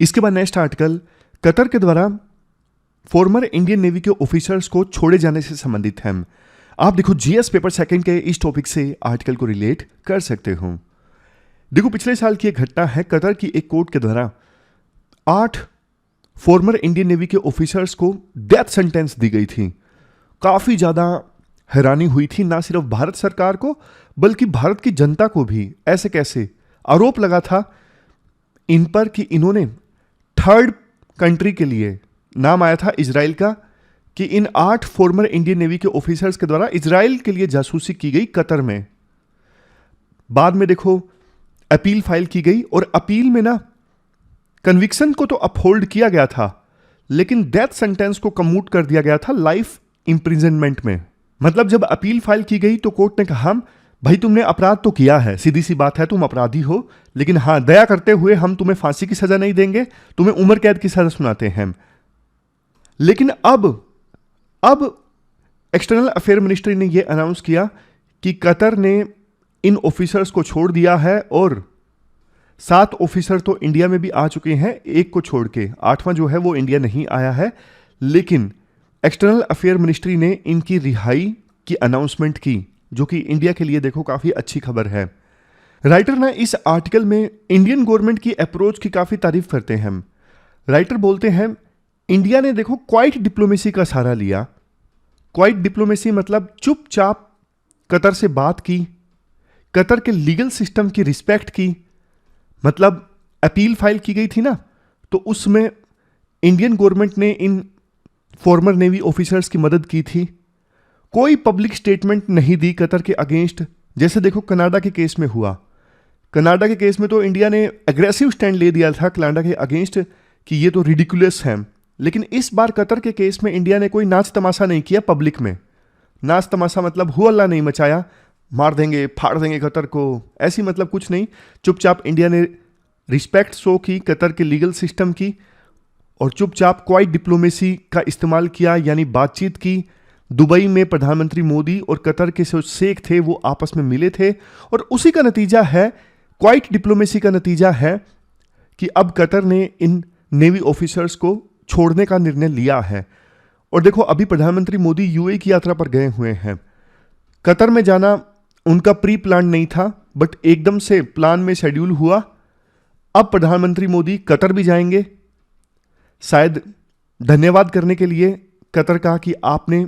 इसके बाद next article, Qatar के द्वारा फॉर्मर इंडियन नेवी के ऑफिसर्स को छोड़े जाने से संबंधित है। आप देखो जीएस पेपर सेकंड के इस टॉपिक से आर्टिकल को रिलेट कर सकते हो। देखो पिछले साल की एक घटना है, कतर की एक कोर्ट के द्वारा 8 फॉर्मर इंडियन नेवी के ऑफिसर्स को डेथ सेंटेंस दी गई थी। काफी ज्यादा हैरानी हुई थी, ना सिर्फ भारत सरकार को बल्कि भारत की जनता को भी। ऐसे कैसे, आरोप लगा था इन पर कि इन्होंने थर्ड कंट्री के लिए, नाम आया था इजराइल का, कि इन 8 फॉर्मर इंडियन नेवी के ऑफिसर्स के द्वारा इजराइल के लिए जासूसी की गई कतर में। बाद में देखो अपील फाइल की गई और अपील में ना कन्विक्शन को तो अपहोल्ड किया गया था, लेकिन डेथ सेंटेंस को कम्यूट कर दिया गया था लाइफ इंप्रिजनमेंट में। मतलब जब अपील फाइल की गई तो कोर्ट ने कहा भाई तुमने अपराध तो किया है, सीधी सी बात है, तुम अपराधी हो, लेकिन हाँ दया करते हुए हम तुम्हें फांसी की सजा नहीं देंगे, तुम्हें उम्र कैद की सजा सुनाते हैं। लेकिन अब एक्सटर्नल अफेयर मिनिस्ट्री ने यह अनाउंस किया कि कतर ने इन ऑफिसर्स को छोड़ दिया है और 7 ऑफिसर तो इंडिया में भी आ चुके हैं, एक को छोड़ के 8वां जो है वो इंडिया नहीं आया है। लेकिन एक्सटर्नल अफेयर मिनिस्ट्री ने इनकी रिहाई की अनाउंसमेंट की, जो कि इंडिया के लिए देखो काफी अच्छी खबर है। राइटर ना इस आर्टिकल में इंडियन गवर्नमेंट की अप्रोच की काफी तारीफ करते हैं। राइटर बोलते हैं इंडिया ने देखो क्वाइट डिप्लोमेसी का सहारा लिया। क्वाइट डिप्लोमेसी मतलब चुपचाप कतर से बात की, कतर के लीगल सिस्टम की रिस्पेक्ट की। मतलब अपील फाइल की गई थी ना, तो उसमें इंडियन गवर्नमेंट ने इन फॉर्मर नेवी ऑफिसर्स की मदद की थी। कोई पब्लिक स्टेटमेंट नहीं दी कतर के अगेंस्ट, जैसे देखो कनाडा के केस में हुआ। कनाडा के केस में तो इंडिया ने एग्रेसिव स्टैंड ले दिया था कनाडा के अगेंस्ट कि ये तो रिडिकुलस है। लेकिन इस बार कतर के केस में इंडिया ने कोई नाच तमाशा नहीं किया पब्लिक में। नाच तमाशा मतलब हु अल्लाह नहीं मचाया, मार देंगे फाड़ देंगे कतर को, ऐसी मतलब कुछ नहीं। चुपचाप इंडिया ने रिस्पेक्ट शो की कतर के लीगल सिस्टम की और चुपचाप क्वाइट डिप्लोमेसी का इस्तेमाल किया, यानी बातचीत की। दुबई में प्रधानमंत्री मोदी और कतर के जो शेख थे वो आपस में मिले थे और उसी का नतीजा है, क्वाइट डिप्लोमेसी का नतीजा है कि अब कतर ने इन नेवी ऑफिसर्स को छोड़ने का निर्णय लिया है। और देखो अभी प्रधानमंत्री मोदी यूएई की यात्रा पर गए हुए हैं। कतर में जाना उनका प्री प्लान नहीं था, बट एकदम से प्लान में शेड्यूल हुआ। अब प्रधानमंत्री मोदी कतर भी जाएंगे, शायद धन्यवाद करने के लिए कतर कहा कि आपने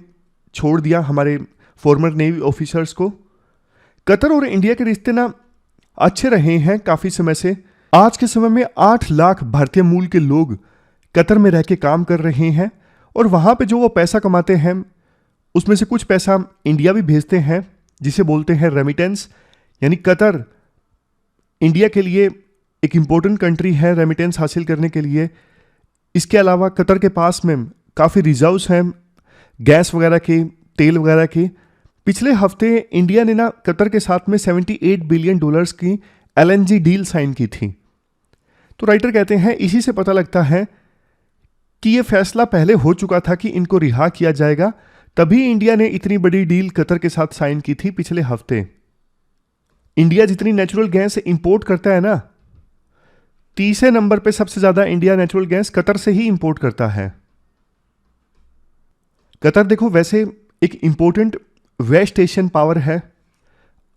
छोड़ दिया हमारे फॉर्मर नेवी ऑफिसर्स को। कतर और इंडिया के रिश्ते ना अच्छे रहे हैं काफी समय से। आज के समय में 8 लाख भारतीय मूल के लोग कतर में रह के काम कर रहे हैं और वहां पे जो वो पैसा कमाते हैं उसमें से कुछ पैसा इंडिया भी भेजते हैं, जिसे बोलते हैं रेमिटेंस। यानी कतर इंडिया के लिए एक इंपॉर्टेंट कंट्री है रेमिटेंस हासिल करने के लिए। इसके अलावा कतर के पास में काफ़ी रिजर्व्स हैं गैस वगैरह के, तेल वगैरह के। पिछले हफ्ते इंडिया ने ना कतर के साथ में $78 बिलियन की LNG डील साइन की थी। तो राइटर कहते हैं इसी से पता लगता है कि यह फैसला पहले हो चुका था कि इनको रिहा किया जाएगा, तभी इंडिया ने इतनी बड़ी डील कतर के साथ साइन की थी पिछले हफ्ते। इंडिया जितनी नेचुरल गैस इंपोर्ट करता है ना, 30वें नंबर पे सबसे ज्यादा इंडिया नेचुरल गैस कतर से ही इंपोर्ट करता है। कतर देखो वैसे एक इंपॉर्टेंट वेस्ट एशियन पावर है।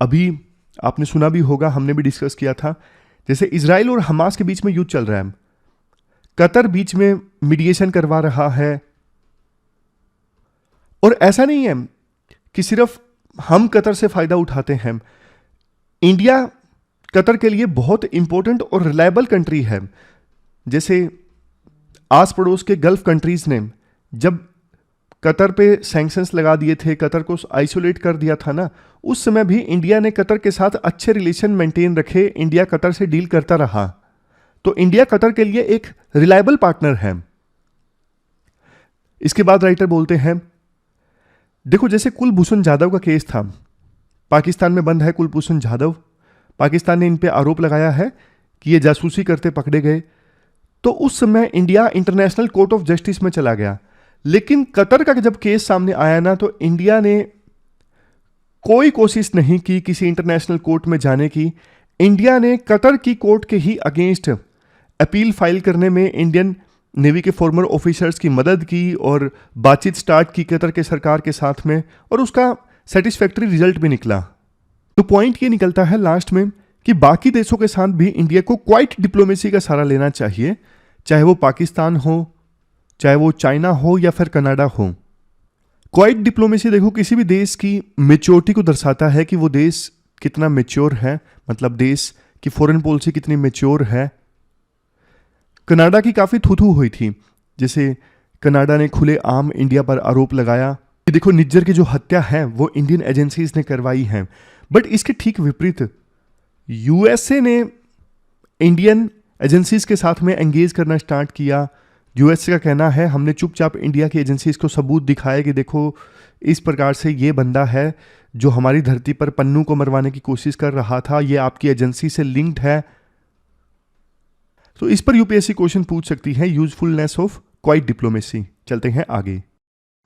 अभी आपने सुना भी होगा, हमने भी डिस्कस किया था, जैसे इजराइल और हमास के बीच में युद्ध चल रहा है, कतर बीच में मीडिएशन करवा रहा है। और ऐसा नहीं है कि सिर्फ हम कतर से फायदा उठाते हैं, इंडिया कतर के लिए बहुत इंपॉर्टेंट और रिलायबल कंट्री है। जैसे आस पड़ोस के गल्फ कंट्रीज ने जब कतर पे सैंक्शंस लगा दिए थे, कतर को आइसोलेट कर दिया था ना, उस समय भी इंडिया ने कतर के साथ अच्छे रिलेशन मेंटेन रखे, इंडिया कतर से डील करता रहा। तो इंडिया कतर के लिए एक रिलायबल पार्टनर है। इसके बाद राइटर बोलते हैं देखो जैसे कुलभूषण जाधव का केस था, पाकिस्तान में बंद है कुलभूषण जाधव, पाकिस्तान ने इन पे आरोप लगाया है कि ये जासूसी करते पकड़े गए। तो उस समय India international court of justice में चला गया। लेकिन कतर का जब केस सामने आया ना, तो इंडिया ने कोई कोशिश नहीं की किसी इंटरनेशनल कोर्ट में जाने की। इंडिया ने कतर की कोर्ट के ही अगेंस्ट अपील फाइल करने में इंडियन नेवी के फॉर्मर ऑफिसर्स की मदद की और बातचीत स्टार्ट की कतर के सरकार के साथ में, और उसका सेटिस्फैक्ट्री रिजल्ट भी निकला। तो पॉइंट ये निकलता है लास्ट में कि बाकी देशों के साथ भी इंडिया को क्वाइट डिप्लोमेसी का सहारा लेना चाहिए, चाहे वो पाकिस्तान हो, चाहे वो चाइना हो या फिर कनाडा हो। क्वाइट डिप्लोमेसी देखो किसी भी देश की मेच्योरिटी को दर्शाता है कि वो देश कितना मेच्योर है, मतलब देश की फॉरेन पॉलिसी कितनी मेच्योर है। कनाडा की काफ़ी थू हुई थी, जैसे कनाडा ने खुले आम इंडिया पर आरोप लगाया कि देखो निज्जर की जो हत्या है वो इंडियन एजेंसीज ने करवाई है। बट इसके ठीक विपरीत यूएसए ने इंडियन एजेंसीज के साथ में एंगेज करना स्टार्ट किया। यूएसए का कहना है हमने चुपचाप इंडिया की एजेंसीज को सबूत दिखाया कि देखो इस प्रकार से ये बंदा है जो हमारी धरती पर पन्नू को मरवाने की कोशिश कर रहा था, ये आपकी एजेंसी से लिंक्ड है। तो इस पर यूपीएससी क्वेश्चन पूछ सकती है, यूजफुलनेस ऑफ क्वाइट डिप्लोमेसी। चलते हैं आगे।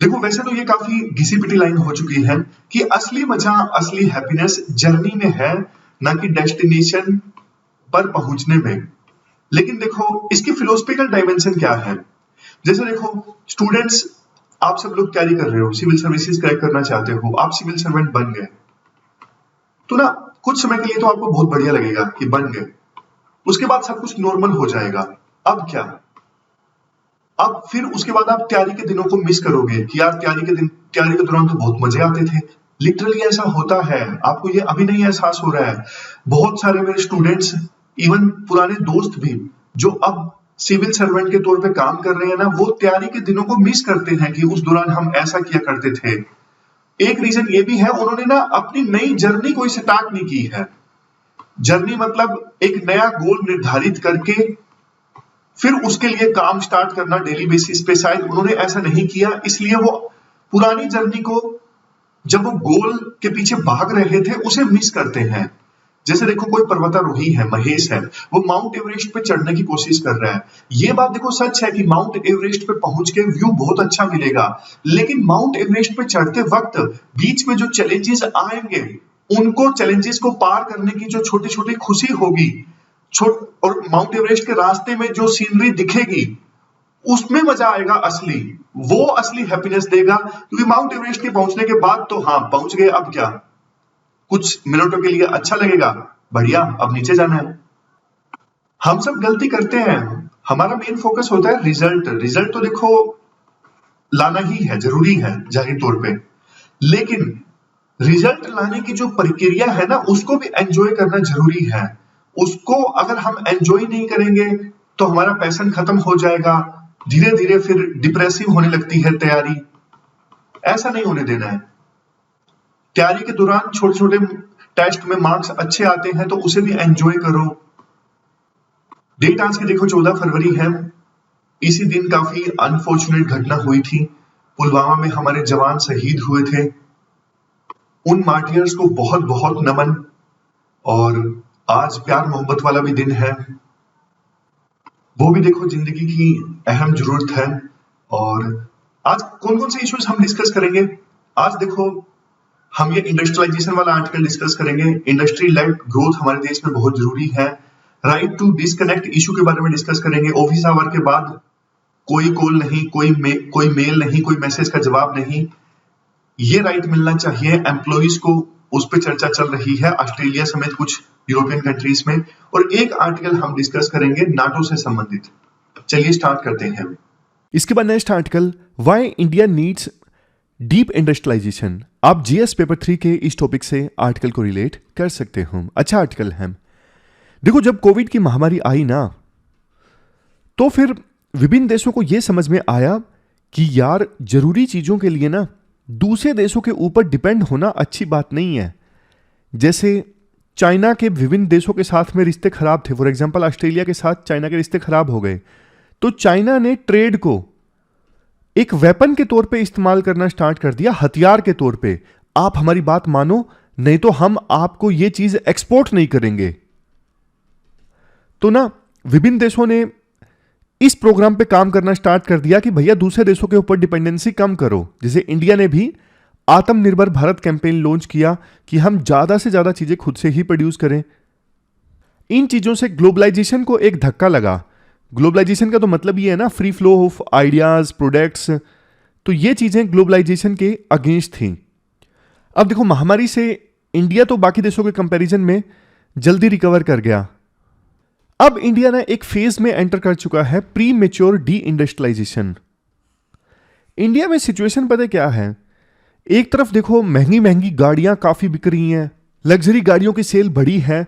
देखो वैसे तो ये काफी घिसी पिटी लाइन हो चुकी है कि असली मजा, असली हैप्पीनेस जर्नी में है, ना कि डेस्टिनेशन पर पहुंचने में। लेकिन देखो इसकी फिलोसफिकल डायमेंशन क्या है। जैसे देखो स्टूडेंट्स, आप सब लोग तैयारी कर रहे हो, सिविल सर्विसेज क्रैक करना चाहते हो, आप सिविल सर्वेंट बन गए, तो ना कुछ समय के लिए तो आपको बहुत बढ़िया लगेगा कि बन गए, उसके बाद सब कुछ नॉर्मल हो जाएगा। अब क्या, अब फिर उसके बाद आप तैयारी के दिनों को मिस करोगे कि यार तैयारी के दौरान तो बहुत मजे आते थे। लिटरली ऐसा होता है, आपको ये अभी नहीं एहसास हो रहा है। बहुत सारे मेरे स्टूडेंट्स, इवन पुराने दोस्त भी, जो अब सिविल सर्वेंट के तौर पे काम कर रहे हैं ना, वो तैयारी के दिनों को मिस करते हैं कि उस दौरान हम ऐसा किया करते थे। एक रीजन ये भी है, उन्होंने ना अपनी नई जर्नी कोई स्टार्ट नहीं की है। जर्नी मतलब एक नया गोल निर्धारित करके फिर उसके लिए काम स्टार्ट करना डेली बेसिस पे, शायद उन्होंने ऐसा नहीं किया, इसलिए वो पुरानी जर्नी को, जब वो गोल के पीछे भाग रहे थे, उसे मिस करते हैं। जैसे देखो कोई पर्वतारोही है, महेश है, वो माउंट एवरेस्ट पे चढ़ने की कोशिश कर रहा है। ये बात देखो सच है कि माउंट एवरेस्ट पे पहुंच के व्यू बहुत अच्छा मिलेगा, लेकिन माउंट एवरेस्ट पे चढ़ते वक्त बीच में जो चैलेंजेस आएंगे, उनको चैलेंजेस को पार करने की जो छोटी छोटी खुशी होगी, और माउंट एवरेस्ट के रास्ते में जो सीनरी दिखेगी, उसमें मजा आएगा असली, वो असली हैप्पीनेस देगा। क्योंकि माउंट एवरेस्ट के पहुंचने के बाद तो हाँ पहुंच गए, अब क्या, कुछ मिनटों के लिए अच्छा लगेगा, बढ़िया, अब नीचे जाना है। हम सब गलती करते हैं, हमारा मेन फोकस होता है रिजल्ट। रिजल्ट तो देखो लाना ही है, जरूरी है जाहिर तौर पे, लेकिन रिजल्ट लाने की जो प्रक्रिया है ना, उसको भी एंजॉय करना जरूरी है। उसको अगर हम एंजॉय नहीं करेंगे तो हमारा पैशन खत्म हो जाएगा, धीरे धीरे फिर डिप्रेसिव होने लगती है तैयारी। ऐसा नहीं होने देना है। तैयारी के दौरान छोटे छोटे टेस्ट में मार्क्स अच्छे आते हैं तो उसे भी एंजॉय करो। डेट आज की देखो 14 फरवरी है। इसी दिन काफी अनफॉर्चुनेट घटना हुई थी, पुलवामा में हमारे जवान शहीद हुए थे। उन मार्टियर्स को बहुत बहुत नमन। और आज प्यार मोहब्बत वाला भी दिन है, वो भी देखो जिंदगी की अहम जरूरत है। और आज कौन कौन से इश्यूज हम डिस्कस करेंगे। आज देखो हम ये इंडस्ट्रियलाइजेशन वाला आर्टिकल डिस्कस करेंगे। इंडस्ट्री लेड ग्रोथ हमारे देश में बहुत जरूरी है। राइट टू डिस्कनेक्ट इशू के बारे में डिस्कस करेंगे। ऑफिस आवर के बाद कोई कॉल नहीं, कोई मेल नहीं, कोई मैसेज का जवाब नहीं, ये राइट मिलना चाहिए एम्प्लॉइज को, उस पर चर्चा चल रही है ऑस्ट्रेलिया समेत कुछ यूरोपियन कंट्रीज में। और एक आर्टिकल हम डिस्कस करेंगे नाटो से संबंधित। चलिए स्टार्ट करते हैं। इसके बाद next article, why India needs deep industrialisation. आप जीएस पेपर 3 के इस टॉपिक से आर्टिकल को रिलेट कर सकते हो। अच्छा आर्टिकल है। देखो जब कोविड की महामारी आई ना, तो फिर विभिन्न देशों को यह समझ में आया कि यार जरूरी चीजों के लिए ना दूसरे देशों के ऊपर डिपेंड होना अच्छी बात नहीं है। जैसे चाइना के विभिन्न देशों के साथ में रिश्ते खराब थे, फॉर एग्जांपल ऑस्ट्रेलिया के साथ चाइना के रिश्ते खराब हो गए, तो चाइना ने ट्रेड को एक वेपन के तौर पे इस्तेमाल करना स्टार्ट कर दिया, हथियार के तौर पे। आप हमारी बात मानो, नहीं तो हम आपको ये चीज एक्सपोर्ट नहीं करेंगे। तो ना विभिन्न देशों ने इस प्रोग्राम पे काम करना स्टार्ट कर दिया कि भैया दूसरे देशों के ऊपर डिपेंडेंसी कम करो। जैसे इंडिया ने भी आत्मनिर्भर भारत कैंपेन लॉन्च किया कि हम ज्यादा से ज्यादा चीजें खुद से ही प्रोड्यूस करें। इन चीजों से ग्लोबलाइजेशन को एक धक्का लगा, ग्लोबलाइजेशन का तो मतलब ये है ना, free flow of ideas, products. तो ये चीजें ग्लोबलाइजेशन के अगेंस्ट थी। अब देखो, महामारी से इंडिया तो बाकी देशों के कंपैरिजन में जल्दी रिकवर कर गया। अब इंडिया ना एक फेज में एंटर कर चुका है, premature deindustrialisation. India में सिचुएशन पता है क्या है? एक तरफ देखो, महंगी महंगी गाड़ियां काफी बिक रही हैं, लग्जरी गाड़ियों की सेल बढ़ी है।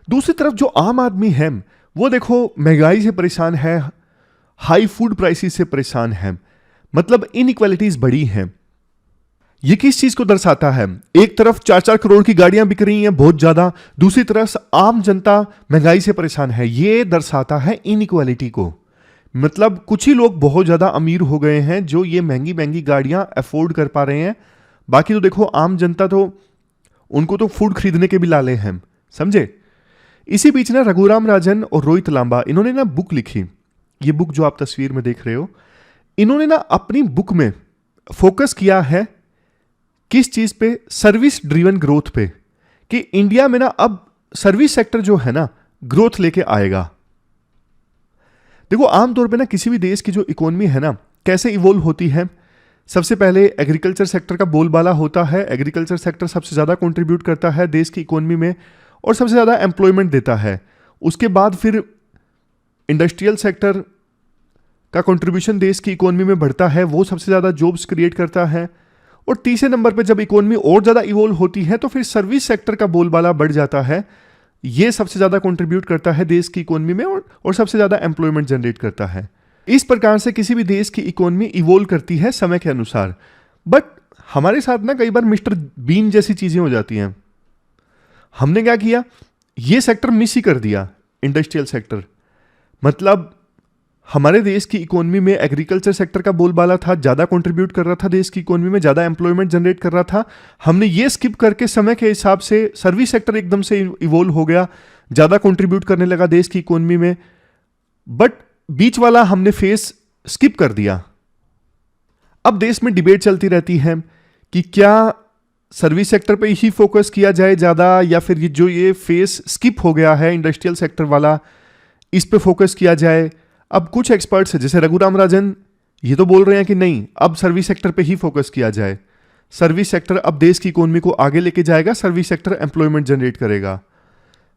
दूसरी तरफ जो आम आदमी है वो देखो महंगाई से परेशान है, हाई फूड प्राइसेस से परेशान है, मतलब इनइक्वालिटीज बढ़ी हैं। ये किस चीज को दर्शाता है? एक तरफ 4-4 करोड़ की गाड़ियां बिक रही हैं बहुत ज्यादा, दूसरी तरफ आम जनता महंगाई से परेशान है। ये दर्शाता है इनइक्वालिटी को। मतलब कुछ ही लोग बहुत ज्यादा अमीर हो गए हैं जो ये महंगी महंगी गाड़ियां अफोर्ड कर पा रहे हैं, बाकी तो देखो आम जनता तो उनको तो फूड खरीदने के भी लाले हैं, समझे? इसी बीच ना रघुराम राजन और रोहित लांबा, इन्होंने ना बुक लिखी। ये बुक जो आप तस्वीर में देख रहे हो, इन्होंने ना अपनी बुक में फोकस किया है किस चीज पे? सर्विस ड्रिवन ग्रोथ पे, कि इंडिया में ना अब सर्विस सेक्टर जो है ना ग्रोथ लेके आएगा। देखो, आमतौर पे ना किसी भी देश की जो इकोनॉमी है ना कैसे इवोल्व होती है, सबसे पहले एग्रीकल्चर सेक्टर का बोलबाला होता है। एग्रीकल्चर सेक्टर सबसे ज़्यादा कंट्रीब्यूट करता है देश की इकोनॉमी में और सबसे ज़्यादा एम्प्लॉयमेंट देता है। उसके बाद फिर इंडस्ट्रियल सेक्टर का कंट्रीब्यूशन देश की इकोनॉमी में बढ़ता है, वो सबसे ज़्यादा जॉब्स क्रिएट करता है। और तीसरे नंबर पे जब इकोनॉमी और ज़्यादा इवोल्व होती है तो फिर सर्विस सेक्टर का बोलबाला बढ़ जाता है। ये सबसे ज़्यादा कंट्रीब्यूट करता है देश की इकोनॉमी में और सबसे ज़्यादा एम्प्लॉयमेंट जनरेट करता है। इस प्रकार से किसी भी देश की इकोनॉमी इवोल्व करती है समय के अनुसार। बट हमारे साथ ना कई बार मिस्टर बीन जैसी चीज़ें हो जाती हैं। हमने क्या किया? ये सेक्टर मिस ही कर दिया, इंडस्ट्रियल सेक्टर। मतलब हमारे देश की इकोनॉमी में एग्रीकल्चर सेक्टर का बोलबाला था, ज़्यादा कंट्रीब्यूट कर रहा था देश की इकोनॉमी में, ज़्यादा एम्प्लॉयमेंट जनरेट कर रहा था। हमने ये स्किप करके समय के हिसाब से सर्विस सेक्टर एकदम से इवोल्व हो गया, ज़्यादा कंट्रीब्यूट करने लगा देश की इकोनॉमी में। बट बीच वाला हमने फेस स्किप कर दिया। अब देश में डिबेट चलती रहती है कि क्या सर्विस सेक्टर पे ही फोकस किया जाए ज़्यादा, या फिर ये फेस स्किप हो गया है इंडस्ट्रियल सेक्टर वाला, इस पे फोकस किया जाए। अब कुछ एक्सपर्ट्स हैं जैसे रघुराम राजन, ये तो बोल रहे हैं कि नहीं, अब सर्विस सेक्टर पे ही फोकस किया जाए। सर्विस सेक्टर अब देश की इकोनॉमी को आगे लेके जाएगा, सर्विस सेक्टर एम्प्लॉयमेंट जनरेट करेगा।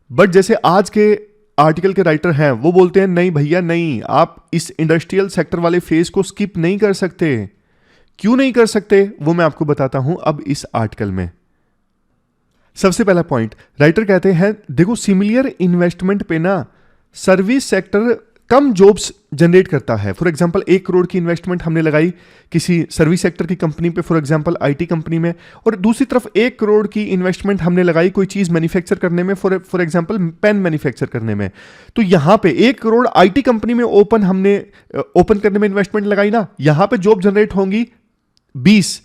बट जैसे आज के आर्टिकल के राइटर हैं वो बोलते हैं नहीं भैया नहीं, आप इस इंडस्ट्रियल सेक्टर वाले फेज को स्किप नहीं कर सकते। क्यों नहीं कर सकते वो मैं आपको बताता हूं अब इस आर्टिकल में। सबसे पहला पॉइंट, राइटर कहते हैं देखो सिमिलर इन्वेस्टमेंट पे ना सर्विस सेक्टर कम जॉब्स जनरेट करता है। फॉर एग्जांपल 1 करोड़ की इन्वेस्टमेंट हमने लगाई किसी सर्विस सेक्टर की कंपनी पे, फॉर एग्जांपल आईटी कंपनी में, और दूसरी तरफ 1 करोड़ की इन्वेस्टमेंट हमने लगाई कोई चीज़ मैन्युफैक्चर करने में, फॉर एग्जांपल पेन मैन्युफैक्चर करने में। तो यहाँ पे 1 करोड़ आईटी कंपनी में ओपन करने में इन्वेस्टमेंट लगाई ना, यहाँ पे जॉब जनरेट होंगी 20,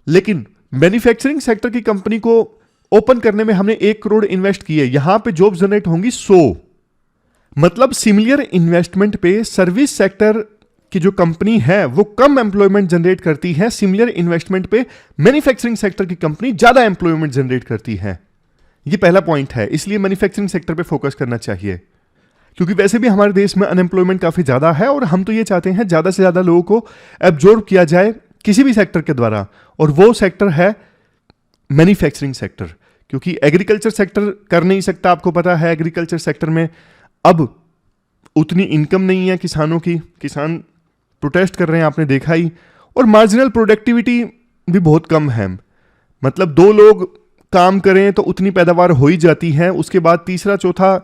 लेकिन मैन्युफैक्चरिंग सेक्टर की कंपनी को ओपन करने में हमने 1 करोड़ इन्वेस्ट किए, यहां पे जॉब जनरेट होंगी 100। मतलब सिमिलर इन्वेस्टमेंट पे सर्विस सेक्टर की जो कंपनी है वो कम एम्प्लॉयमेंट जनरेट करती है, सिमिलर इन्वेस्टमेंट पे मैन्युफैक्चरिंग सेक्टर की कंपनी ज्यादा एम्प्लॉयमेंट जनरेट करती है। ये पहला पॉइंट है, इसलिए मैन्युफैक्चरिंग सेक्टर पे फोकस करना चाहिए, क्योंकि वैसे भी हमारे देश में अनएम्प्लॉयमेंट काफी ज्यादा है और हम तो ये चाहते हैं ज्यादा से ज्यादा लोगों को एब्जॉर्ब किया जाए किसी भी सेक्टर के द्वारा, और वो सेक्टर है मैन्युफैक्चरिंग सेक्टर। क्योंकि एग्रीकल्चर सेक्टर कर नहीं सकता, आपको पता है एग्रीकल्चर सेक्टर में अब उतनी इनकम नहीं है किसानों की, किसान प्रोटेस्ट कर रहे हैं आपने देखा ही, और मार्जिनल प्रोडक्टिविटी भी बहुत कम है। मतलब 2 लोग काम करें तो उतनी पैदावार हो ही जाती है, उसके बाद तीसरा चौथा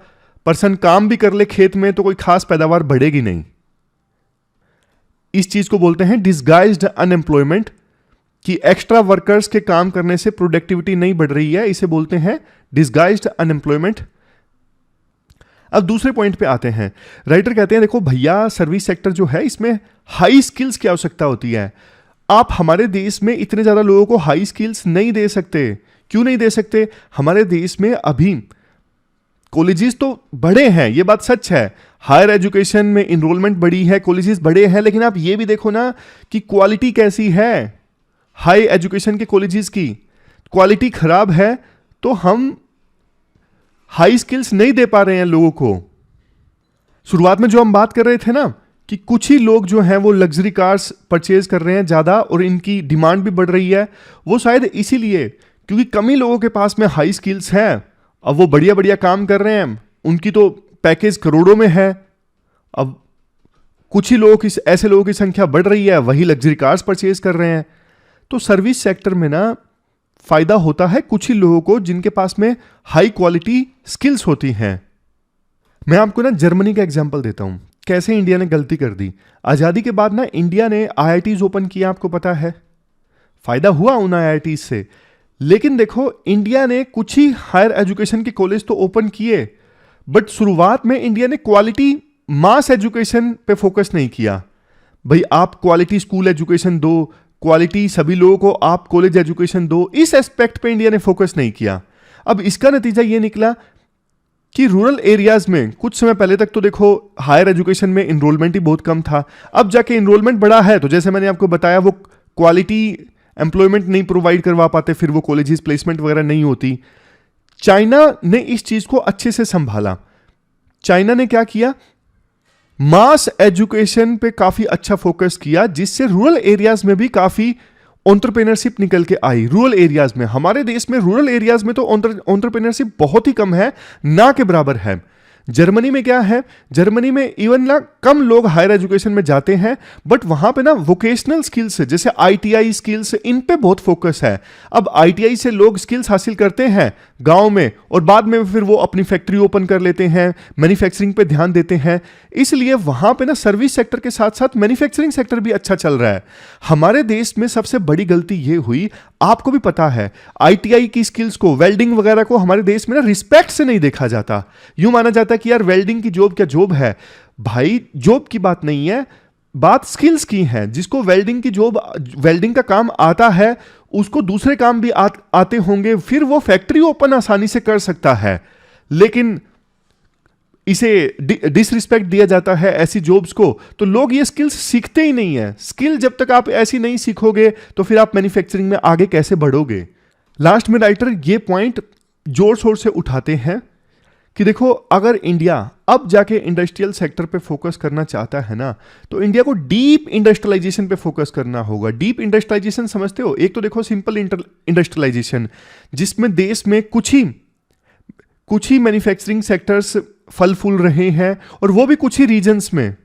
पर्सन काम भी कर ले खेत में तो कोई खास पैदावार बढ़ेगी नहीं। इस चीज को बोलते हैं डिसगाइज्ड अनएम्प्लॉयमेंट, कि एक्स्ट्रा वर्कर्स के काम करने से प्रोडक्टिविटी नहीं बढ़ रही है, इसे बोलते हैं डिसगाइज्ड अनएम्प्लॉयमेंट। अब दूसरे पॉइंट पे आते हैं, राइटर कहते हैं देखो भैया सर्विस सेक्टर जो है इसमें हाई स्किल्स की आवश्यकता होती है। आप हमारे देश में इतने ज्यादा लोगों को हाई स्किल्स नहीं दे सकते। क्यों नहीं दे सकते? हमारे देश में अभी कॉलेजेस तो बड़े हैं, ये बात सच है, हायर एजुकेशन में इनरोलमेंट बढ़ी है, कॉलेजेस बड़े हैं, लेकिन आप ये भी देखो ना कि क्वालिटी कैसी है। हाई एजुकेशन के कॉलेजेस की क्वालिटी खराब है तो हम हाई स्किल्स नहीं दे पा रहे हैं लोगों को। शुरुआत में जो हम बात कर रहे थे ना कि कुछ ही लोग जो हैं वो लग्जरी कार्स परचेज कर रहे हैं ज़्यादा और इनकी डिमांड भी बढ़ रही है, वो शायद इसीलिए क्योंकि कम ही लोगों के पास में हाई स्किल्स हैं। अब वो बढ़िया बढ़िया काम कर रहे हैं, उनकी तो पैकेज करोड़ों में है। अब कुछ ही लोग ऐसे लोगों की संख्या बढ़ रही है, वही लग्जरी कार्स परचेज कर रहे हैं। तो सर्विस सेक्टर में ना फायदा होता है कुछ ही लोगों को जिनके पास में हाई क्वालिटी स्किल्स होती हैं। मैं आपको ना जर्मनी का एग्जांपल देता हूं, कैसे इंडिया ने गलती कर दी। आज़ादी के बाद ना इंडिया ने आईआईटीज ओपन किया, आपको पता है, फायदा हुआ उन आईआईटीज से। लेकिन देखो इंडिया ने कुछ ही हायर एजुकेशन के कॉलेज तो ओपन किए, बट शुरुआत में इंडिया ने क्वालिटी मास एजुकेशन पे फोकस नहीं किया। भाई आप क्वालिटी स्कूल एजुकेशन दो, क्वालिटी सभी लोगों को आप कॉलेज एजुकेशन दो, इस एस्पेक्ट पे इंडिया ने फोकस नहीं किया। अब इसका नतीजा ये निकला कि रूरल एरियाज में कुछ समय पहले तक तो देखो हायर एजुकेशन में इनरोलमेंट ही बहुत कम था, अब जाके इनरोलमेंट बढ़ा है, तो जैसे मैंने आपको बताया वो क्वालिटी एम्प्लॉयमेंट नहीं प्रोवाइड करवा पाते, फिर वो कॉलेजेस प्लेसमेंट वगैरह नहीं होती। चाइना ने इस चीज को अच्छे से संभाला। चाइना ने क्या किया, मास एजुकेशन पे काफी अच्छा फोकस किया, जिससे रूरल एरियाज में भी काफी एंटरप्रेन्योरशिप निकल के आई। रूरल एरियाज में, हमारे देश में रूरल एरियाज में तो एंटरप्रेन्योरशिप बहुत ही कम है, ना के बराबर है। जर्मनी में क्या है, जर्मनी में इवन ना कम लोग हायर एजुकेशन में जाते हैं, बट वहां पे ना वोकेशनल स्किल्स जैसे आईटीआई स्किल्स, इन पे बहुत फोकस है। अब आईटीआई से लोग स्किल्स हासिल करते हैं गांव में और बाद में फिर वो अपनी फैक्ट्री ओपन कर लेते हैं, मैन्युफैक्चरिंग पे ध्यान देते हैं। इसलिए वहां पे ना सर्विस सेक्टर के साथ साथ मैन्युफैक्चरिंग सेक्टर भी अच्छा चल रहा है। हमारे देश में सबसे बड़ी गलती ये हुई, आपको भी पता है, आईटीआई की स्किल्स को, वेल्डिंग वगैरह को हमारे देश में ना रिस्पेक्ट से नहीं देखा जाता। यूं माना जाता है कि यार वेल्डिंग की जॉब क्या जॉब है। भाई जॉब की बात नहीं है, बात स्किल्स की है। जिसको वेल्डिंग की जॉब, वेल्डिंग का काम आता है, उसको दूसरे काम भी आते होंगे, फिर वो फैक्ट्री ओपन आसानी से कर सकता है। लेकिन इसे डिसरिस्पेक्ट दिया जाता है ऐसी जॉब्स को, तो लोग ये स्किल्स सीखते ही नहीं है। स्किल जब तक आप ऐसी नहीं सीखोगे तो फिर आप मैन्युफैक्चरिंग में आगे कैसे बढ़ोगे। लास्ट में राइटर ये पॉइंट जोर शोर से उठाते हैं कि देखो अगर इंडिया अब जाके इंडस्ट्रियल सेक्टर पे फोकस करना चाहता है ना, तो इंडिया को डीप इंडस्ट्रियलाइजेशन पे फोकस करना होगा। डीप इंडस्ट्रियलाइजेशन समझते हो? एक तो देखो सिंपल इंडस्ट्रियलाइजेशन, जिसमें देश में कुछ ही मैन्युफैक्चरिंग सेक्टर्स फल फूल रहे हैं, और वो भी कुछ ही रीजन्स में।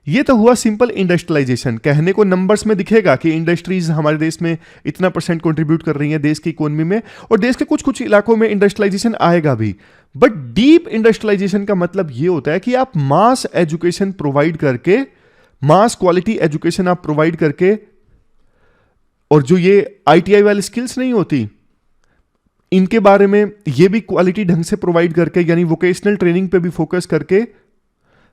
ये तो हुआ सिंपल इंडस्ट्रियलाइजेशन। कहने को नंबर्स में दिखेगा कि इंडस्ट्रीज हमारे देश में इतना % कंट्रीब्यूट कर रही हैं देश की इकोनॉमी में, और देश के कुछ कुछ इलाकों में इंडस्ट्रियलाइजेशन आएगा भी। बट डीप इंडस्ट्रियलाइजेशन का मतलब ये होता है कि आप मास एजुकेशन प्रोवाइड करके, मास क्वालिटी एजुकेशन आप प्रोवाइड करके, और जो ये आईटीआई वाली स्किल्स नहीं होती, इनके बारे में ये भी क्वालिटी ढंग से प्रोवाइड करके, यानी वोकेशनल ट्रेनिंग पे भी फोकस करके,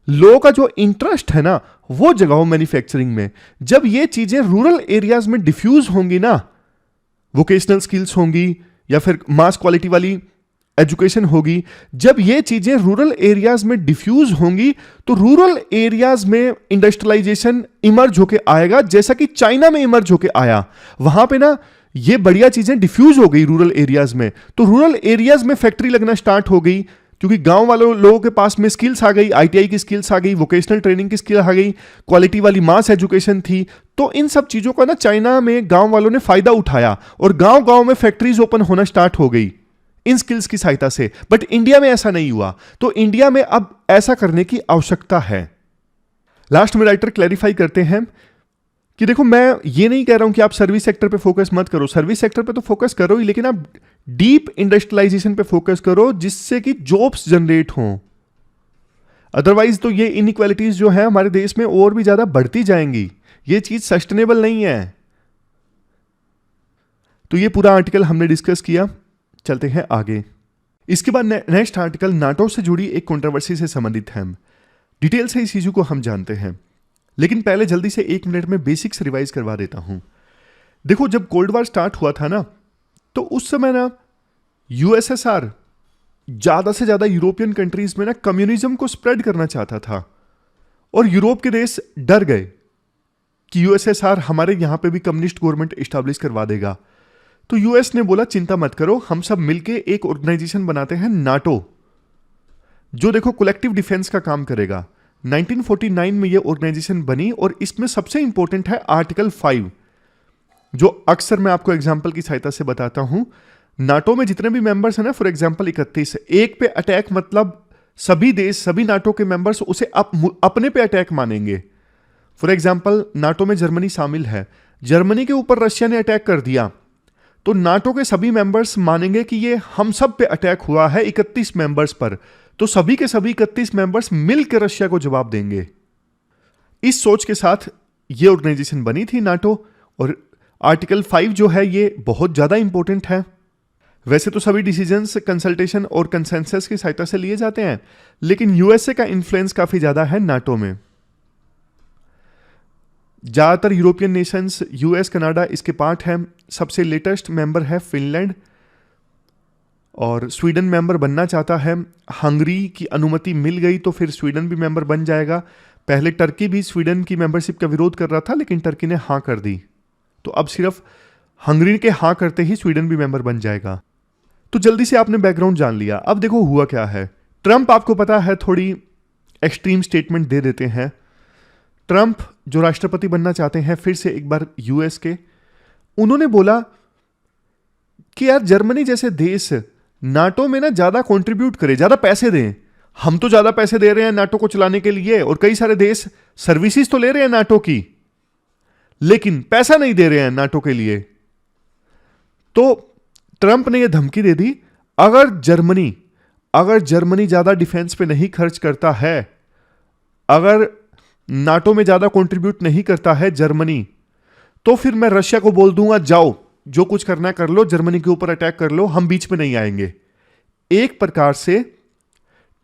लोगों का जो इंटरेस्ट है ना वो जगाओ मैन्युफैक्चरिंग में। जब ये चीजें रूरल एरियाज में डिफ्यूज होंगी ना, वोकेशनल स्किल्स होंगी या फिर मास क्वालिटी वाली एजुकेशन होगी, जब ये चीजें रूरल एरियाज में डिफ्यूज होंगी तो रूरल एरियाज में इंडस्ट्रियलाइजेशन इमर्ज होके आएगा, जैसा कि चाइना में इमर्ज होके आया। वहां पे ना ये बढ़िया चीजें डिफ्यूज हो गई रूरल एरियाज में, तो रूरल एरियाज में फैक्ट्री लगना स्टार्ट हो गई, क्योंकि गांव वालों लोगों के पास में स्किल्स आ गई, आईटीआई की स्किल्स आ गई, वोकेशनल ट्रेनिंग की स्किल आ गई, क्वालिटी वाली मास एजुकेशन थी। तो इन सब चीजों का ना चाइना में गांव वालों ने फायदा उठाया और गांव गांव में फैक्ट्रीज ओपन होना स्टार्ट हो गई इन स्किल्स की सहायता से। बट इंडिया में ऐसा नहीं हुआ, तो इंडिया में अब ऐसा करने की आवश्यकता है। लास्ट में राइटर क्लैरिफाई करते हैं कि देखो मैं ये नहीं कह रहा हूं कि आप सर्विस सेक्टर पे फोकस मत करो, सर्विस सेक्टर पे तो फोकस करो ही, लेकिन आप डीप इंडस्ट्रियलाइजेशन पे फोकस करो जिससे कि जॉब्स जनरेट हों। अदरवाइज तो ये इनइक्वालिटीज जो है हमारे देश में और भी ज्यादा बढ़ती जाएंगी। ये चीज सस्टेनेबल नहीं है। तो ये पूरा आर्टिकल हमने डिस्कस किया, चलते हैं आगे। इसके बाद नेक्स्ट आर्टिकल नाटो से जुड़ी एक कंट्रोवर्सी से संबंधित है। डिटेल से इस इशू को हम जानते हैं, लेकिन पहले जल्दी से 1 मिनट में बेसिक्स रिवाइज करवा देता हूं। देखो जब कोल्ड वॉर स्टार्ट हुआ था ना, तो उस समय ना यूएसएसआर ज्यादा से ज्यादा यूरोपियन कंट्रीज में ना कम्युनिज्म को स्प्रेड करना चाहता था, और यूरोप के देश डर गए कि यूएसएसआर हमारे यहां पे भी कम्युनिस्ट गवर्नमेंट एस्टैब्लिश करवा देगा। तो यूएस ने बोला चिंता मत करो, हम सब मिलके एक ऑर्गेनाइजेशन बनाते हैं नाटो। जो देखो कलेक्टिव डिफेंस का काम करेगा। 1949 में ये ऑर्गेनाइजेशन बनी और इसमें सबसे इंपॉर्टेंट है आर्टिकल 5, जो अक्सर मैं आपको एग्जाम्पल की सहायता से बताता हूं। नाटो में जितने भी मेंबर्स हैं ना, फॉर एग्जाम्पल 31, एक पे अटैक मतलब सभी देश, सभी नाटो के मेंबर्स उसे अपने पे अटैक मानेंगे। फॉर एग्जाम्पल नाटो में जर्मनी शामिल है, जर्मनी के ऊपर रशिया ने अटैक कर दिया तो नाटो के सभी मेंबर्स मानेंगे कि ये हम सब पे अटैक हुआ है 31 मेंबर्स पर, तो सभी के सभी 31 मेंबर्स मिलकर रशिया को जवाब देंगे। इस सोच के साथ ये ऑर्गेनाइजेशन बनी थी नाटो। और आर्टिकल 5 जो है ये बहुत ज्यादा इंपॉर्टेंट है। वैसे तो सभी डिसीजंस कंसल्टेशन और कंसेंसस की सहायता से लिए जाते हैं, लेकिन यूएसए का इन्फ्लुएंस काफी ज्यादा है नाटो में। ज्यादातर यूरोपियन नेशंस, यूएस, कनाडा इसके पार्ट है। सबसे लेटेस्ट मेंबर है फिनलैंड और स्वीडन मेंबर बनना चाहता है। हंगरी की अनुमति मिल गई तो फिर स्वीडन भी मेंबर बन जाएगा। पहले टर्की भी स्वीडन की मेंबरशिप का विरोध कर रहा था, लेकिन टर्की ने हाँ कर दी, तो अब सिर्फ हंगरी के हाँ करते ही स्वीडन भी मेंबर बन जाएगा। तो जल्दी से आपने बैकग्राउंड जान लिया। अब देखो हुआ क्या है। ट्रंप, आपको पता है, थोड़ी एक्सट्रीम स्टेटमेंट दे देते हैं। ट्रंप जो राष्ट्रपति बनना चाहते हैं फिर से एक बार यूएस के, उन्होंने बोला कि यार जर्मनी जैसे देश नाटो में ना ज्यादा कंट्रीब्यूट करे, ज्यादा पैसे दें। हम तो ज्यादा पैसे दे रहे हैं नाटो को चलाने के लिए, और कई सारे देश सर्विसेज तो ले रहे हैं नाटो की, लेकिन पैसा नहीं दे रहे हैं नाटो के लिए। तो ट्रंप ने यह धमकी दे दी, अगर जर्मनी ज्यादा डिफेंस पे नहीं खर्च करता है, अगर नाटो में ज्यादा कंट्रीब्यूट नहीं करता है जर्मनी, तो फिर मैं रशिया को बोल दूंगा जाओ जो कुछ करना है कर लो, जर्मनी के ऊपर अटैक कर लो, हम बीच में नहीं आएंगे। एक प्रकार से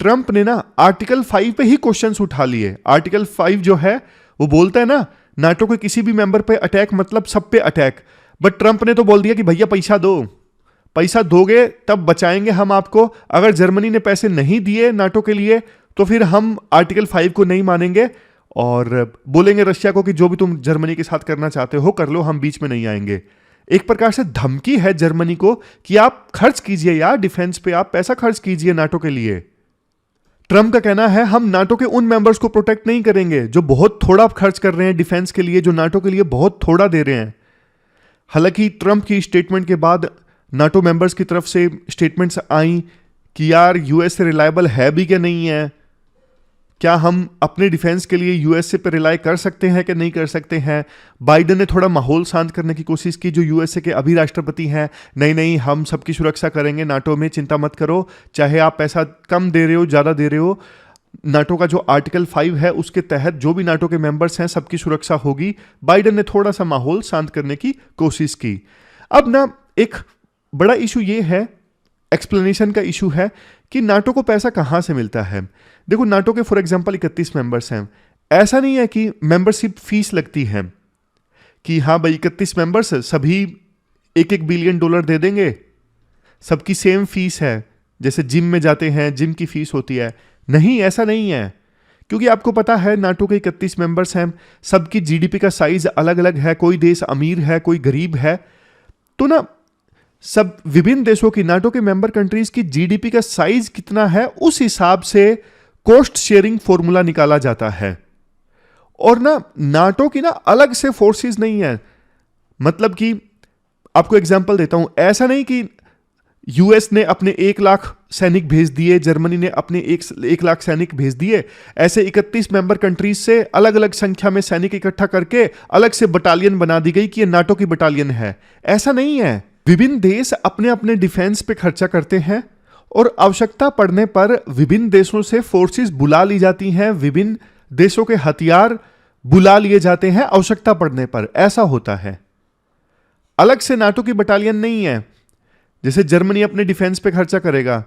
ट्रंप ने ना आर्टिकल 5 पे ही क्वेश्चंस उठा लिए। आर्टिकल 5 जो है वो बोलता है ना नाटो के किसी भी मेंबर पे अटैक मतलब सब पे अटैक, बट ट्रंप ने तो बोल दिया कि भैया पैसा दो, पैसा दोगे तब बचाएंगे हम आपको। अगर जर्मनी ने पैसे नहीं दिए नाटो के लिए तो फिर हम आर्टिकल 5 को नहीं मानेंगे और बोलेंगे रशिया को कि जो भी तुम जर्मनी के साथ करना चाहते हो कर लो, हम बीच में नहीं आएंगे। एक प्रकार से धमकी है जर्मनी को कि आप खर्च कीजिए यार डिफेंस पे, आप पैसा खर्च कीजिए नाटो के लिए। ट्रंप का कहना है हम नाटो के उन मेंबर्स को प्रोटेक्ट नहीं करेंगे जो बहुत थोड़ा खर्च कर रहे हैं डिफेंस के लिए, जो नाटो के लिए बहुत थोड़ा दे रहे हैं। हालांकि ट्रंप की स्टेटमेंट के बाद नाटो मेंबर्स की तरफ से स्टेटमेंट्स आई कि यार यूएस से रिलायबल है भी क्या नहीं है, क्या हम अपने डिफेंस के लिए यूएसए पर रिलाई कर सकते हैं कि नहीं कर सकते हैं। बाइडेन ने थोड़ा माहौल शांत करने की कोशिश की, जो यूएसए के अभी राष्ट्रपति हैं, नहीं हम सबकी सुरक्षा करेंगे नाटो में, चिंता मत करो, चाहे आप पैसा कम दे रहे हो ज़्यादा दे रहे हो, नाटो का जो आर्टिकल 5 है उसके तहत जो भी नाटो के मेंबर्स हैं सबकी सुरक्षा होगी। बाइडेन ने थोड़ा सा माहौल शांत करने की कोशिश की। अब ना एक बड़ा इशू ये है, एक्सप्लेनेशन का इशू है कि नाटो को पैसा कहां से मिलता है। देखो नाटो के फॉर एग्जांपल 31 मेंबर्स हैं, ऐसा नहीं है कि मेंबरशिप फीस लगती है कि हाँ भाई 31 मेंबर्स सभी $1 बिलियन दे देंगे, सबकी सेम फीस है, जैसे जिम में जाते हैं जिम की फीस होती है। नहीं, ऐसा नहीं है, क्योंकि आपको पता है नाटो के 31 मेंबर्स हैं, सबकी जीडीपी का साइज अलग अलग है, कोई देश अमीर है कोई गरीब है, तो ना सब विभिन्न देशों की नाटो के मेंबर कंट्रीज की जीडीपी का साइज कितना है उस हिसाब से कॉस्ट शेयरिंग फॉर्मूला निकाला जाता है। और ना नाटो की ना अलग से फोर्सेस नहीं है, मतलब कि आपको एग्जांपल देता हूं, ऐसा नहीं कि यूएस ने अपने 1 लाख सैनिक भेज दिए, जर्मनी ने अपने 1 लाख सैनिक भेज दिए, ऐसे 31 मेंबर कंट्रीज से अलग अलग संख्या में सैनिक इकट्ठा करके अलग से बटालियन बना दी गई कि ये नाटो की बटालियन है। ऐसा नहीं है, विभिन्न देश अपने अपने डिफेंस पे खर्चा करते हैं और आवश्यकता पड़ने पर विभिन्न देशों से फोर्सेस बुला ली जाती हैं, विभिन्न देशों के हथियार बुला लिए जाते हैं आवश्यकता पड़ने पर, ऐसा होता है। अलग से नाटो की बटालियन नहीं है। जैसे जर्मनी अपने डिफेंस पे खर्चा करेगा,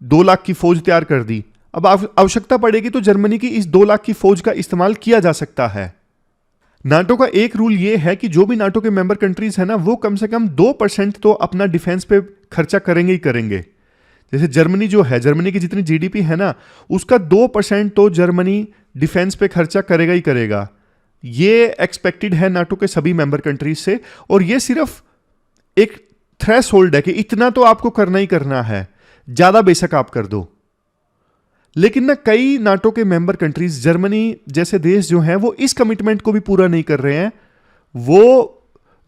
2 लाख की फौज तैयार कर दी, अब आवश्यकता पड़ेगी तो जर्मनी की इस 2 लाख की फौज का इस्तेमाल किया जा सकता है। नाटो का एक रूल यह है कि जो भी नाटो के मेंबर कंट्रीज है ना, वो कम से कम 2% तो अपना डिफेंस पे खर्चा करेंगे ही करेंगे। जैसे जर्मनी जो है, जर्मनी की जितनी जीडीपी है ना, उसका 2% तो जर्मनी डिफेंस पे खर्चा करेगा ही करेगा। ये एक्सपेक्टेड है नाटो के सभी मेंबर कंट्रीज से, और ये सिर्फ एक थ्रेशोल्ड है कि इतना तो आपको करना ही करना है, ज्यादा बेशक आप कर दो। लेकिन ना कई नाटो के मेंबर कंट्रीज, जर्मनी जैसे देश जो हैं, वो इस कमिटमेंट को भी पूरा नहीं कर रहे हैं। वो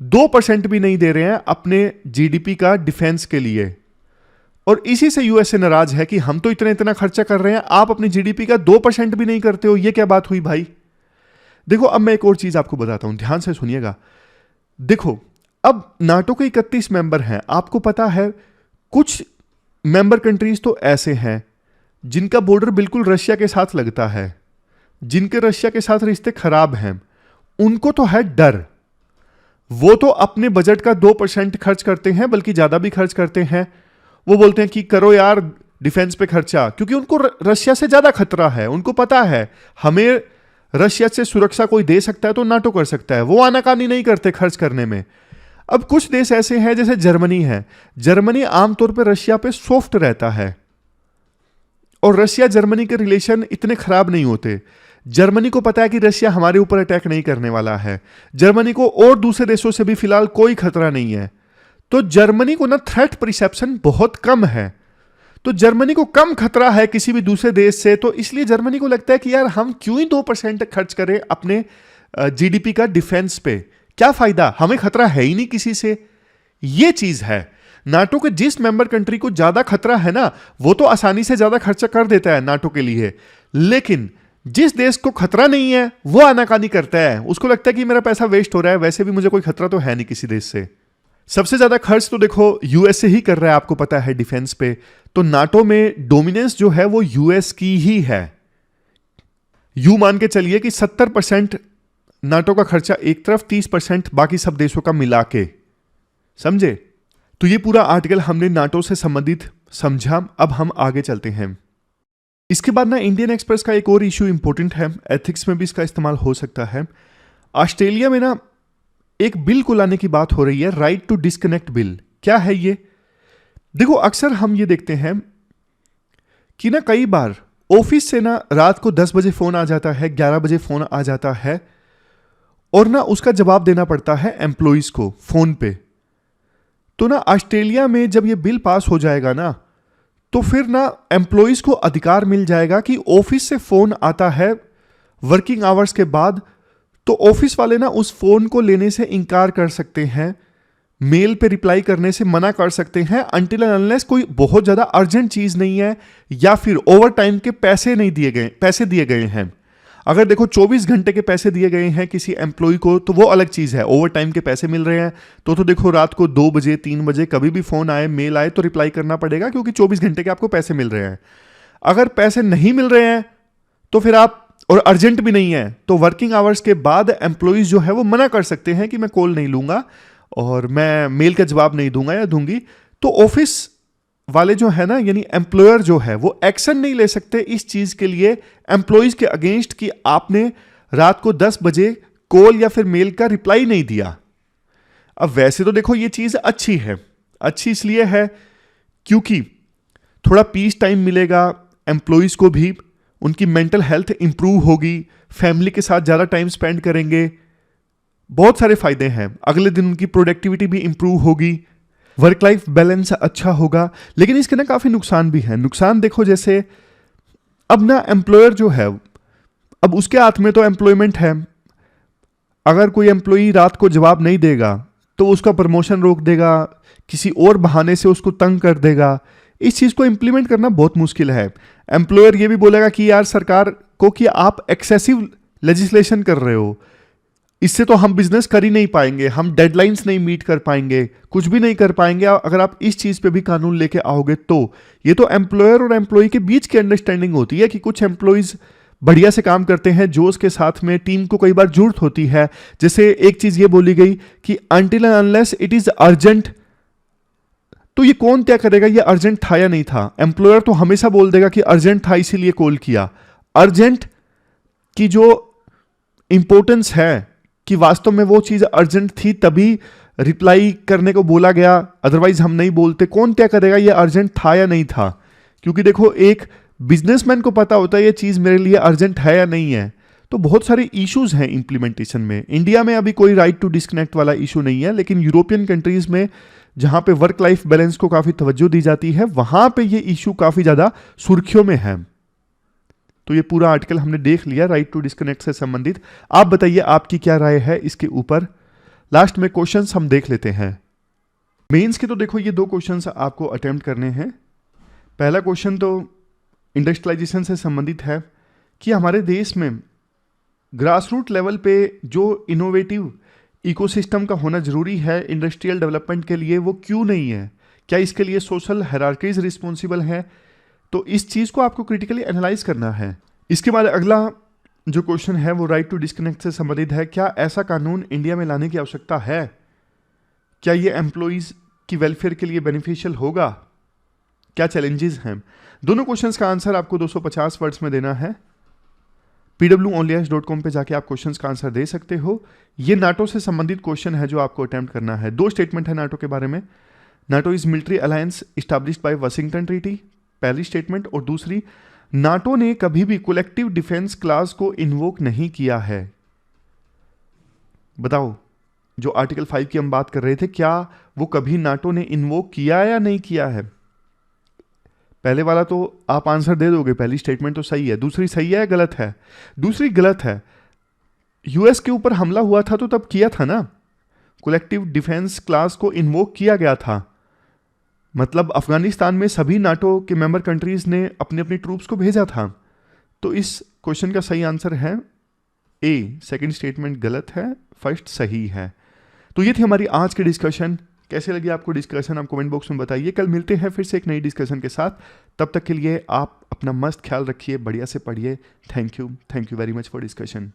2% भी नहीं दे रहे हैं अपने जीडीपी का डिफेंस के लिए। और इसी से यूएसए नाराज है कि हम तो इतना इतना खर्चा कर रहे हैं, आप अपनी जीडीपी का 2% भी नहीं करते हो, ये क्या बात हुई भाई। देखो अब मैं एक और चीज आपको बताता हूं, ध्यान से सुनिएगा। देखो अब नाटो के 31 मेंबर हैं, आपको पता है कुछ मेंबर कंट्रीज तो ऐसे हैं जिनका बॉर्डर बिल्कुल रशिया के साथ लगता है, जिनके रशिया के साथ रिश्ते खराब हैं। उनको तो है डर, वो तो अपने बजट का 2% खर्च करते हैं, बल्कि ज्यादा भी खर्च करते हैं। वो बोलते हैं कि करो यार डिफेंस पे खर्चा, क्योंकि उनको रशिया से ज्यादा खतरा है। उनको पता है हमें रशिया से सुरक्षा कोई दे सकता है तो नाटो कर सकता है। वो आनाकानी नहीं करते खर्च करने में। अब कुछ देश ऐसे हैं जैसे जर्मनी है। जर्मनी आमतौर पर रशिया पे सॉफ्ट रहता है और रशिया जर्मनी के रिलेशन इतने खराब नहीं होते। जर्मनी को पता है कि रशिया हमारे ऊपर अटैक नहीं करने वाला है। जर्मनी को और दूसरे देशों से भी फिलहाल कोई खतरा नहीं है। तो जर्मनी को ना थ्रेट परसेप्शन बहुत कम है। तो जर्मनी को कम खतरा है किसी भी दूसरे देश से, तो इसलिए जर्मनी को लगता है कि यार हम क्यों ही 2% खर्च करें अपने जीडीपी का डिफेंस पे, क्या फायदा, हमें खतरा है ही नहीं किसी से। ये चीज है। नाटो के जिस मेंबर कंट्री को ज्यादा खतरा है ना, वो तो आसानी से ज्यादा खर्चा कर देता है नाटो के लिए। लेकिन जिस देश को खतरा नहीं है वो आनाकानी करता है। उसको लगता है कि मेरा पैसा वेस्ट हो रहा है, वैसे भी मुझे कोई खतरा तो है नहीं किसी देश से। सबसे ज्यादा खर्च तो देखो यूएसए ही कर रहा है, आपको पता है, डिफेंस पे। तो नाटो में डोमिनेंस जो है वो यूएस की ही है। यू मान के चलिए कि 70% नाटो का खर्चा एक तरफ, 30% बाकी सब देशों का मिला के, समझे। तो ये पूरा आर्टिकल हमने नाटो से संबंधित समझा। अब हम आगे चलते हैं। इसके बाद ना इंडियन एक्सप्रेस का एक और इशू इंपॉर्टेंट है, एथिक्स में भी इसका इस्तेमाल हो सकता है। ऑस्ट्रेलिया में ना एक बिल को लाने की बात हो रही है, राइट टू डिस्कनेक्ट बिल। क्या है ये? देखो अक्सर हम ये देखते हैं कि ना कई बार ऑफिस से ना रात को 10 बजे फोन आ जाता है, 11 बजे फोन आ जाता है और ना उसका जवाब देना पड़ता है एम्प्लॉइज को फोन पे। तो ना ऑस्ट्रेलिया में जब ये बिल पास हो जाएगा ना, तो फिर ना एम्प्लॉइज को अधिकार मिल जाएगा कि ऑफिस से फोन आता है वर्किंग आवर्स के बाद, तो ऑफिस वाले ना उस फोन को लेने से इनकार कर सकते हैं, मेल पे रिप्लाई करने से मना कर सकते हैं, अनटिल एंड अनलेस कोई बहुत ज्यादा अर्जेंट चीज नहीं है या फिर ओवर टाइम के पैसे दिए गए हैं। अगर देखो 24 घंटे के पैसे दिए गए हैं किसी एम्प्लॉय को तो वो अलग चीज है, ओवर टाइम के पैसे मिल रहे हैं तो देखो रात को 2 बजे 3 बजे कभी भी फोन आए, मेल आए तो रिप्लाई करना पड़ेगा, क्योंकि 24 घंटे के आपको पैसे मिल रहे हैं। अगर पैसे नहीं मिल रहे हैं तो फिर आप, और अर्जेंट भी नहीं है, तो वर्किंग आवर्स के बाद एम्प्लॉइज जो है वो मना कर सकते हैं कि मैं कॉल नहीं लूंगा और मैं मेल का जवाब नहीं दूंगा या दूंगी। तो ऑफिस वाले जो है ना, यानी एम्प्लॉयर जो है, वो एक्शन नहीं ले सकते इस चीज के लिए एम्प्लॉइज के अगेंस्ट कि आपने रात को 10 बजे कॉल या फिर मेल का रिप्लाई नहीं दिया। अब वैसे तो देखो ये चीज अच्छी है, अच्छी इसलिए है क्योंकि थोड़ा पीस टाइम मिलेगा एम्प्लॉइज को भी, उनकी मेंटल हेल्थ इंप्रूव होगी, फैमिली के साथ ज्यादा टाइम स्पेंड करेंगे, बहुत सारे फायदे हैं। अगले दिन उनकी प्रोडक्टिविटी भी इंप्रूव होगी, वर्क लाइफ बैलेंस अच्छा होगा। लेकिन इसके ना काफी नुकसान भी हैं। नुकसान देखो, जैसे अब ना एम्प्लॉयर जो है, अब उसके हाथ में तो एम्प्लॉयमेंट है। अगर कोई एम्प्लॉई रात को जवाब नहीं देगा तो उसका प्रमोशन रोक देगा, किसी और बहाने से उसको तंग कर देगा। इस चीज को इंप्लीमेंट करना बहुत मुश्किल है। एम्प्लॉयर ये भी बोलेगा कि यार सरकार को कि आप एक्सेसिव लेजिस्लेशन कर रहे हो, इससे तो हम बिजनेस कर ही नहीं पाएंगे, हम डेडलाइंस नहीं मीट कर पाएंगे, कुछ भी नहीं कर पाएंगे अगर आप इस चीज पे भी कानून लेके आओगे तो। ये तो एम्प्लॉयर और एम्प्लॉय के बीच की अंडरस्टैंडिंग होती है कि कुछ एम्प्लॉइज बढ़िया से काम करते हैं, जोश के साथ में टीम को कई बार जरूरत होती है। जैसे एक चीज ये बोली गई कि until and unless it is urgent, तो ये कौन तय करेगा ये अर्जेंट था या नहीं था? एम्प्लॉयर तो हमेशा बोल देगा कि अर्जेंट था इसीलिए कॉल किया। अर्जेंट की जो इंपॉर्टेंस है कि वास्तव में वो चीज अर्जेंट थी तभी रिप्लाई करने को बोला गया, अदरवाइज हम नहीं बोलते, कौन तय करेगा ये अर्जेंट था या नहीं था? क्योंकि देखो एक बिजनेसमैन को पता होता है ये चीज मेरे लिए अर्जेंट है या नहीं है। तो बहुत सारे इश्यूज हैं इंप्लीमेंटेशन में। इंडिया में अभी कोई राइट टू डिस्कनेक्ट वाला इशू नहीं है, लेकिन यूरोपियन कंट्रीज में जहां पे वर्क लाइफ बैलेंस को काफी तवज्जो दी जाती है, वहां पे ये इशू काफी ज्यादा सुर्खियों में है। तो ये पूरा आर्टिकल हमने देख लिया राइट टू डिस्कनेक्ट से संबंधित। आप बताइए आपकी क्या राय है इसके ऊपर। लास्ट में क्वेश्चंस हम देख लेते हैं। मेंस के तो देखो ये 2 क्वेश्चंस आपको अटेम्प्ट करने हैं। पहला क्वेश्चन तो इंडस्ट्रियलाइजेशन से संबंधित है कि हमारे देश में ग्रास रूट लेवल पे जो इनोवेटिव इकोसिस्टम का होना जरूरी है इंडस्ट्रियल डेवलपमेंट के लिए, वो क्यों नहीं है? क्या इसके लिए सोशल हायरार्कीज रिस्पॉन्सिबल है? तो इस चीज़ को आपको क्रिटिकली एनालाइज करना है। इसके बाद अगला जो क्वेश्चन है वो राइट टू डिस्कनेक्ट से संबंधित है। क्या ऐसा कानून इंडिया में लाने की आवश्यकता है? क्या ये एम्प्लॉइज की वेलफेयर के लिए बेनिफिशियल होगा? क्या चैलेंजेस हैं? दोनों क्वेश्चंस का आंसर आपको 250 वर्ड्स में देना है। pwonlyas.com पे जाके आप क्वेश्चंस का आंसर दे सकते हो। ये नाटो से संबंधित क्वेश्चन है जो आपको अटेम्प्ट करना है। 2 स्टेटमेंट है नाटो के बारे में। NATO is military alliance established bye Washington treaty, पहली स्टेटमेंट। और दूसरी, नाटो ने कभी भी कलेक्टिव डिफेंस क्लास को इन्वोक नहीं किया है। बताओ, जो आर्टिकल 5 की हम बात कर रहे थे, क्या वो कभी नाटो ने इन्वोक किया या नहीं किया है? पहले वाला तो आप आंसर दे दोगे, पहली स्टेटमेंट तो सही है। दूसरी सही है या गलत है? दूसरी गलत है। यूएस के ऊपर हमला हुआ था तो तब किया था ना, कलेक्टिव डिफेंस क्लास को इन्वोक किया गया था। मतलब अफगानिस्तान में सभी नाटो के मेंबर कंट्रीज ने अपने अपने ट्रूप्स को भेजा था। तो इस क्वेश्चन का सही आंसर है ए, सेकंड स्टेटमेंट गलत है, फर्स्ट सही है। तो ये थी हमारी आज की डिस्कशन। कैसे लगी आपको डिस्कशन, आप कमेंट बॉक्स में बताइए। कल मिलते हैं फिर से एक नई डिस्कशन के साथ। तब तक के लिए आप अपना मस्त ख्याल रखिए, बढ़िया से पढ़िए। Thank you very much for discussion.